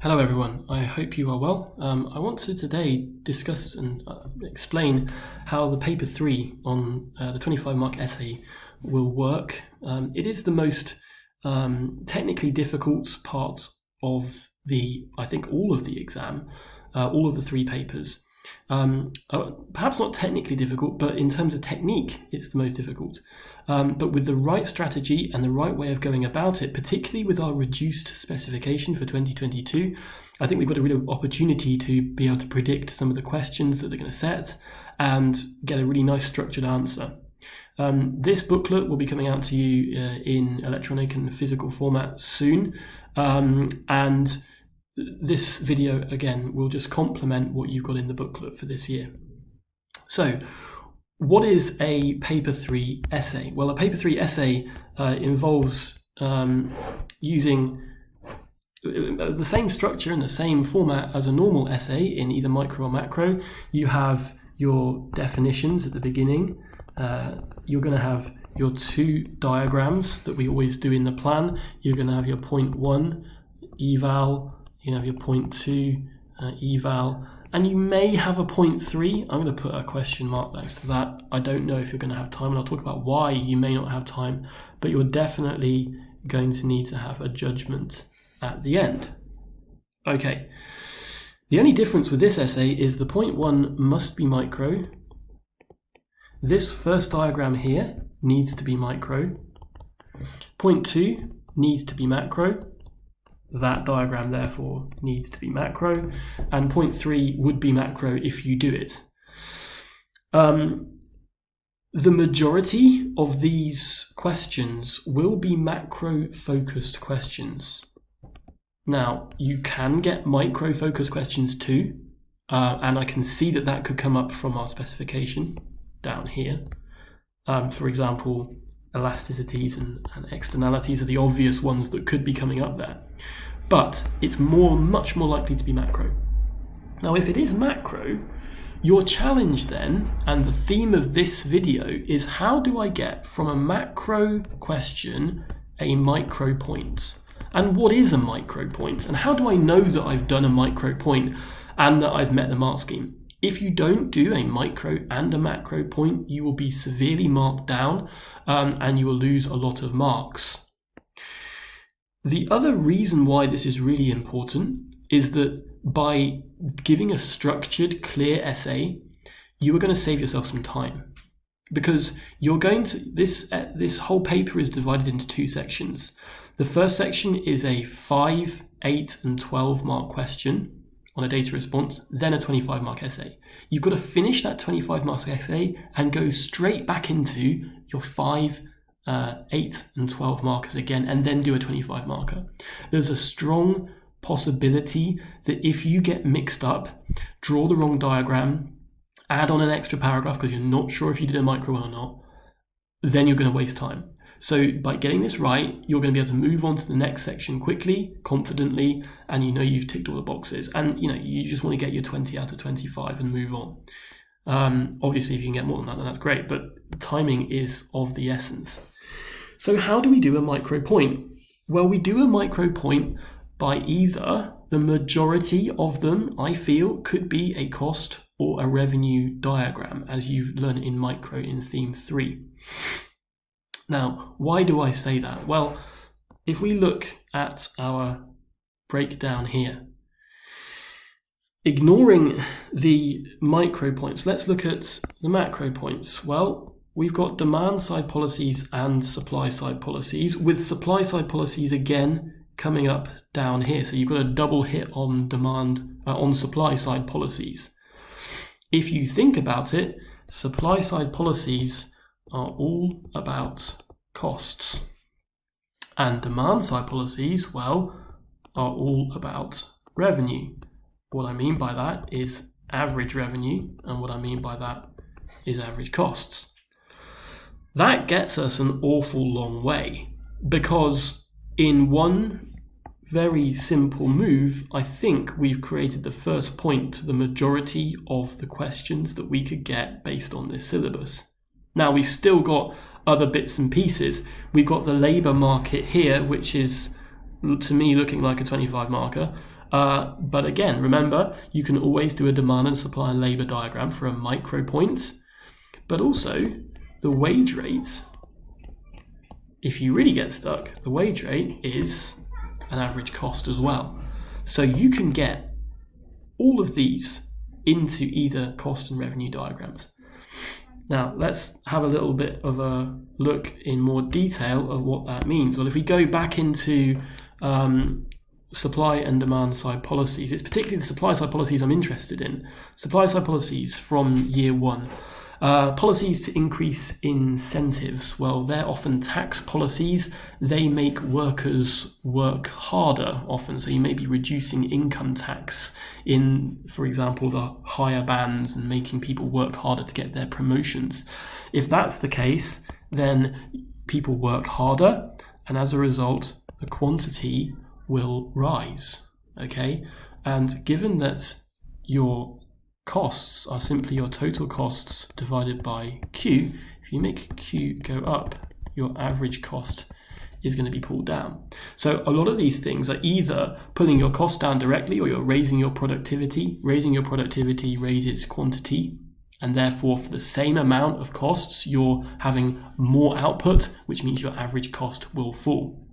Hello everyone, I hope you are well. I want to today discuss and explain how the paper 3 on the 25 mark essay will work. It is the most technically difficult part of all of the exam, all of the 3 papers. Perhaps not technically difficult, but in terms of technique, it's the most difficult. But with the right strategy and the right way of going about it, particularly with our reduced specification for 2022, I think we've got a real opportunity to be able to predict some of the questions that they're going to set and get a really nice structured answer. This booklet will be coming out to you in electronic and physical format soon, and this video again will just complement what you've got in the booklet for this year. So what is a paper 3 essay? Well, a paper 3 essay involves using the same structure and the same format as a normal essay in either micro or macro. You have your definitions at the beginning. You're going to have your 2 diagrams that we always do in the plan. You're going to have your point 1 eval, you have your point 2 eval, and you may have a point 3. I'm going to put a question mark next to that. I don't know if you're going to have time, and I'll talk about why you may not have time, but you're definitely going to need to have a judgment at the end. Okay, the only difference with this essay is the point 1 must be micro. This first diagram here needs to be micro. Point 2 needs to be macro. That diagram therefore needs to be macro, and point 3 would be macro if you do it. The majority of these questions will be macro focused questions. Now, you can get micro focused questions too, and I can see that could come up from our specification down here. For example, elasticities and externalities are the obvious ones that could be coming up there. But it's much more likely to be macro. Now, if it is macro, your challenge then, and the theme of this video, is how do I get from a macro question a micro point? And what is a micro point? And how do I know that I've done a micro point and that I've met the mark scheme? If you don't do a micro and a macro point, you will be severely marked down and you will lose a lot of marks. The other reason why this is really important is that by giving a structured, clear essay, you are going to save yourself some time, because you're going to this whole paper is divided into 2 sections. The first section is a 5, 8, and 12 mark question on a data response, then a 25 mark essay. You've got to finish that 25 mark essay and go straight back into your 5, 8 and 12 markers again, and then do a 25 marker. There's a strong possibility that if you get mixed up, draw the wrong diagram, add on an extra paragraph because you're not sure if you did a micro or not, then you're going to waste time. So by getting this right, you're going to be able to move on to the next section quickly, confidently, and you've ticked all the boxes. And you just want to get your 20 out of 25 and move on. Obviously, if you can get more than that, then that's great, but timing is of the essence. So how do we do a micro point? Well, we do a micro point by either the majority of them, I feel, could be a cost or a revenue diagram, as you've learned in micro in theme 3. Now, why do I say that? Well, if we look at our breakdown here, ignoring the micro points, let's look at the macro points. Well, we've got demand side policies and supply side policies, with supply side policies again coming up down here. So you've got a double hit on on supply side policies. If you think about it, supply side policies are all about costs, and demand side policies, well, are all about revenue. What I mean by that is average revenue, and what I mean by that is average costs. That gets us an awful long way, because in one very simple move, I think we've created the first point to the majority of the questions that we could get based on this syllabus. Now, we've still got other bits and pieces. We've got the labour market here, which is, to me, looking like a 25 marker. But again, remember, you can always do a demand and supply and labour diagram for a micro point, but also the wage rate. If you really get stuck, the wage rate is an average cost as well. So you can get all of these into either cost and revenue diagrams. Now, let's have a little bit of a look in more detail of what that means. Well, if we go back into supply and demand side policies, it's particularly the supply side policies I'm interested in. Supply side policies from year one. Policies to increase incentives. Well, they're often tax policies. They make workers work harder often. So you may be reducing income tax in, for example, the higher bands and making people work harder to get their promotions. If that's the case, then people work harder, and as a result, the quantity will rise. Okay? And given that your costs are simply your total costs divided by Q, if you make Q go up, your average cost is going to be pulled down. So a lot of these things are either pulling your cost down directly, or you're raising your productivity. Raising your productivity raises quantity, and therefore for the same amount of costs, you're having more output, which means your average cost will fall.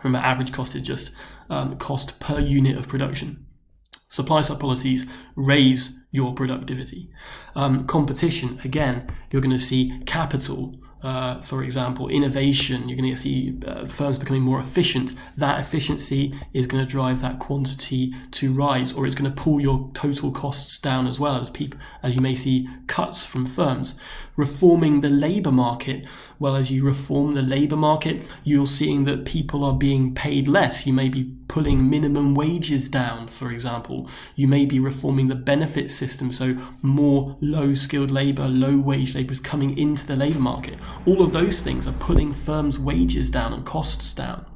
Remember, average cost is just cost per unit of production. Supply side policies raise your productivity. Competition, again, you're going to see capital, for example, innovation. You're going to see firms becoming more efficient. That efficiency is going to drive that quantity to rise, or it's going to pull your total costs down as well, as you may see cuts from firms. Reforming the labour market. Well, as you reform the labour market, you're seeing that people are being paid less. You may be pulling minimum wages down, for example. You may be reforming the benefit system, so more low-skilled labour, low-wage labour is coming into the labour market. All of those things are pulling firms' wages down and costs down.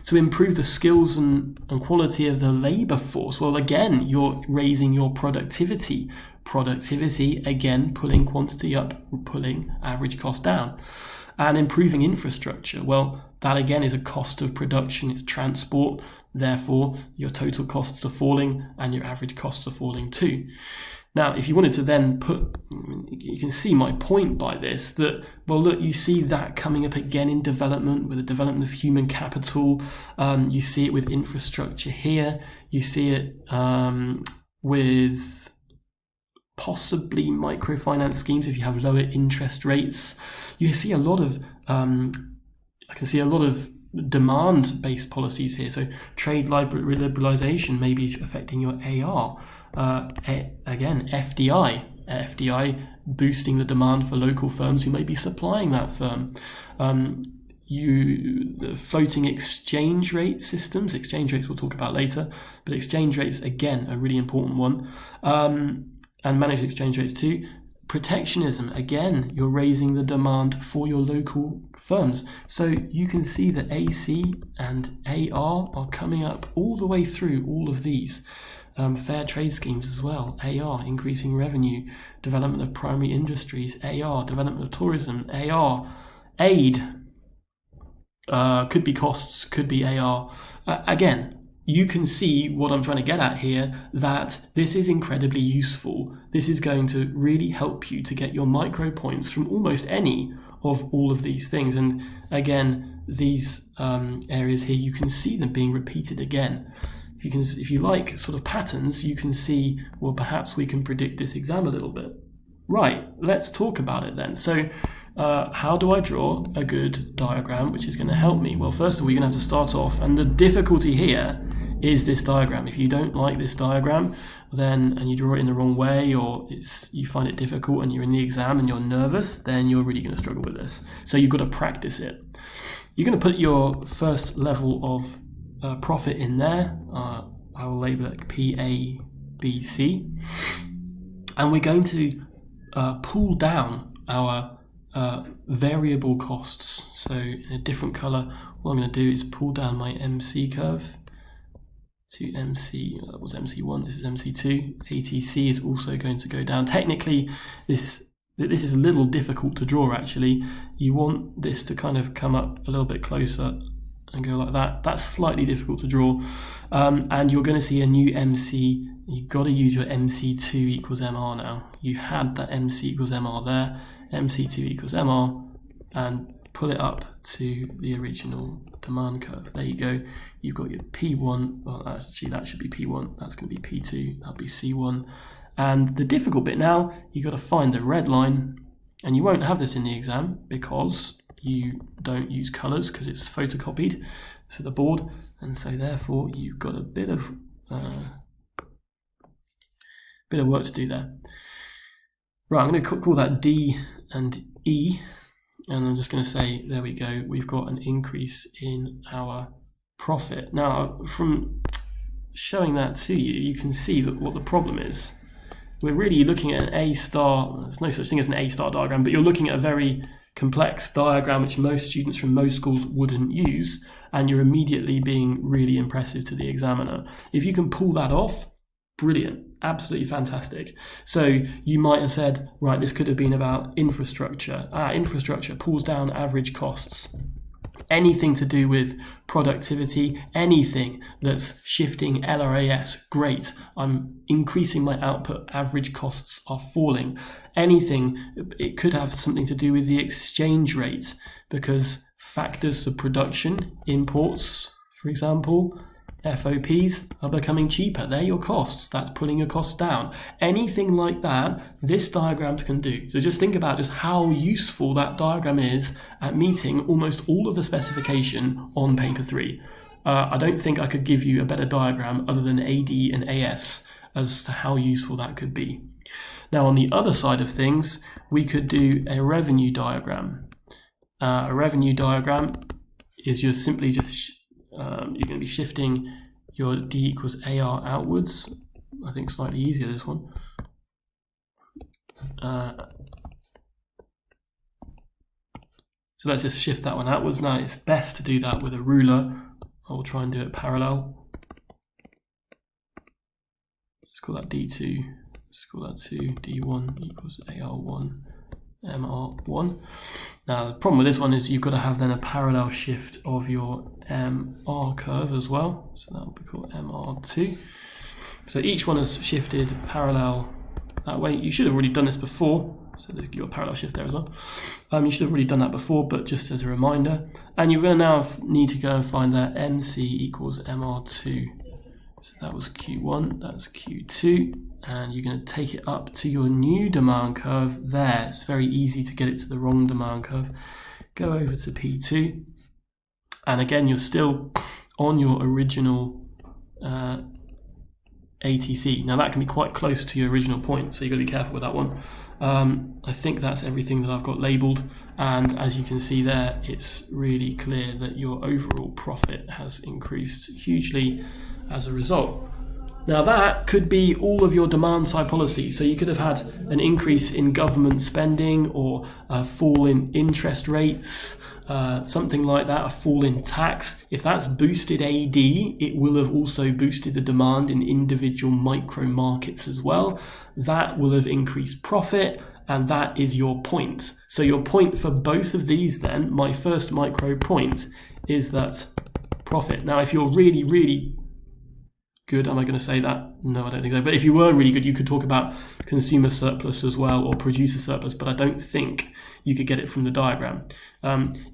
To improve the skills and quality of the labour force, well, again, you're raising your productivity. Productivity, again, pulling quantity up, pulling average cost down. And improving infrastructure, well, that again is a cost of production, it's transport, therefore your total costs are falling and your average costs are falling too. Now, if you wanted to then you can see my point by this, that, well, look, you see that coming up again in development, with the development of human capital. You see it with infrastructure here. You see it with possibly microfinance schemes if you have lower interest rates. You see a lot of, I can see a lot of demand-based policies here. So trade liberalization may be affecting your AR. Again, FDI boosting the demand for local firms who may be supplying that firm. The floating exchange rate systems. Exchange rates we'll talk about later, but exchange rates, again, a really important one. And managed exchange rates too. Protectionism, again, you're raising the demand for your local firms. So you can see that AC and AR are coming up all the way through all of these. Fair trade schemes as well. AR, increasing revenue. Development of primary industries. AR, development of tourism. AR, aid. Could be costs, could be AR. Again, you can see what I'm trying to get at here, that this is incredibly useful. This is going to really help you to get your micro points from almost any of all of these things. And again, these areas here, you can see them being repeated again. If you like sort of patterns, you can see, well, perhaps we can predict this exam a little bit. Right, let's talk about it then. So how do I draw a good diagram which is going to help me? Well, first of all, you're going to have to start off, and the difficulty here is this diagram. If you don't like this diagram, and you draw it in the wrong way, or you find it difficult and you're in the exam and you're nervous, then you're really going to struggle with this. So you've got to practice it. You're going to put your first level of profit in there. I will label it PABC. And we're going to pull down our variable costs. So in a different color, what I'm going to do is pull down my MC curve to MC. That was MC1, this is MC2. ATC is also going to go down. Technically, this is a little difficult to draw, actually. You want this to kind of come up a little bit closer and go like that. That's slightly difficult to draw. And you're going to see a new MC. You've got to use your MC2 equals MR now. You had that MC equals MR there. MC2 equals MR, and pull it up to the original demand curve. There you go. You've got your P1. Well, actually, that should be P1. That's going to be P2. That'll be C1. And the difficult bit now, you've got to find the red line. And you won't have this in the exam because you don't use colours because it's photocopied for the board. And so therefore, you've got a bit of work to do there. Right, I'm going to call that D and E. And I'm just going to say, there we go, we've got an increase in our profit. Now, from showing that to you, you can see that what the problem is. We're really looking at an A-star, there's no such thing as an A-star diagram, but you're looking at a very complex diagram which most students from most schools wouldn't use, and you're immediately being really impressive to the examiner. If you can pull that off, brilliant, absolutely fantastic. So you might have said, right, this could have been about infrastructure. Infrastructure pulls down average costs. Anything to do with productivity, anything that's shifting LRAS, great. I'm increasing my output, average costs are falling. Anything, it could have something to do with the exchange rate because factors of production, imports, for example, FOPs are becoming cheaper. They're your costs. That's pulling your costs down. Anything like that, this diagram can do. So just think about just how useful that diagram is at meeting almost all of the specification on paper 3. I don't think I could give you a better diagram other than AD and AS as to how useful that could be. Now on the other side of things, we could do a revenue diagram. A revenue diagram is you're simply just you're going to be shifting your D equals AR outwards. I think slightly easier this one. So let's just shift that one outwards. Now it's best to do that with a ruler. I will try and do it parallel. Let's call that D2. Let's call that 2. D1 equals AR1. MR1. Now the problem with this one is you've got to have then a parallel shift of your MR curve as well, so that will be called MR2. So each one has shifted parallel that way. You should have already done this before, so you've got a parallel shift there as well. You should have already done that before, but just as a reminder. And you're going to now need to go and find that MC equals MR2. So that was Q1, that's Q2, and you're going to take it up to your new demand curve there. It's very easy to get it to the wrong demand curve. Go over to P2, and again, you're still on your original ATC. Now that can be quite close to your original point, so you've got to be careful with that one. I think that's everything that I've got labelled, and as you can see there, it's really clear that your overall profit has increased hugely as a result. Now that could be all of your demand side policy. So you could have had an increase in government spending or a fall in interest rates, something like that, a fall in tax. If that's boosted AD, it will have also boosted the demand in individual micro markets as well. That will have increased profit, and that is your point. So your point for both of these then, my first micro point, is that profit. Now if you're really, really good, am I going to say that? No, I don't think so. But if you were really good, you could talk about consumer surplus as well, or producer surplus, but I don't think you could get it from the diagram.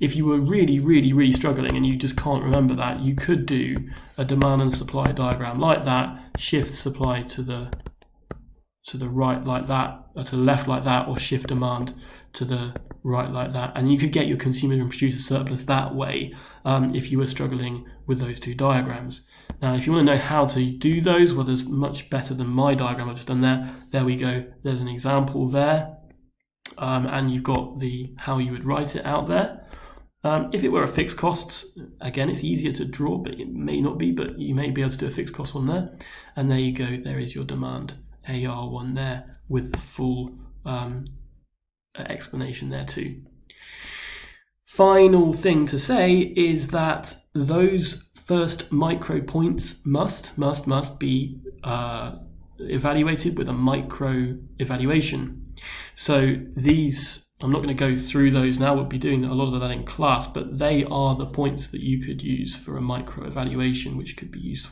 If you were really, really, really struggling and you just can't remember that, you could do a demand and supply diagram like that, shift supply to the right like that, or to the left like that, or shift demand to the right like that, and you could get your consumer and producer surplus that way if you were struggling with those two diagrams. Now, if you want to know how to do those, well, there's much better than my diagram I've just done there. There we go. There's an example there, and you've got the how you would write it out there. If it were a fixed costs, again, it's easier to draw, but it may not be, but you may be able to do a fixed cost one there. And there you go. There is your demand AR1 there with the full explanation there too. Final thing to say is that those first micro points must be evaluated with a micro evaluation. So these I'm not going to go through those now, we'll be doing a lot of that in class, but they are the points that you could use for a micro evaluation, which could be useful.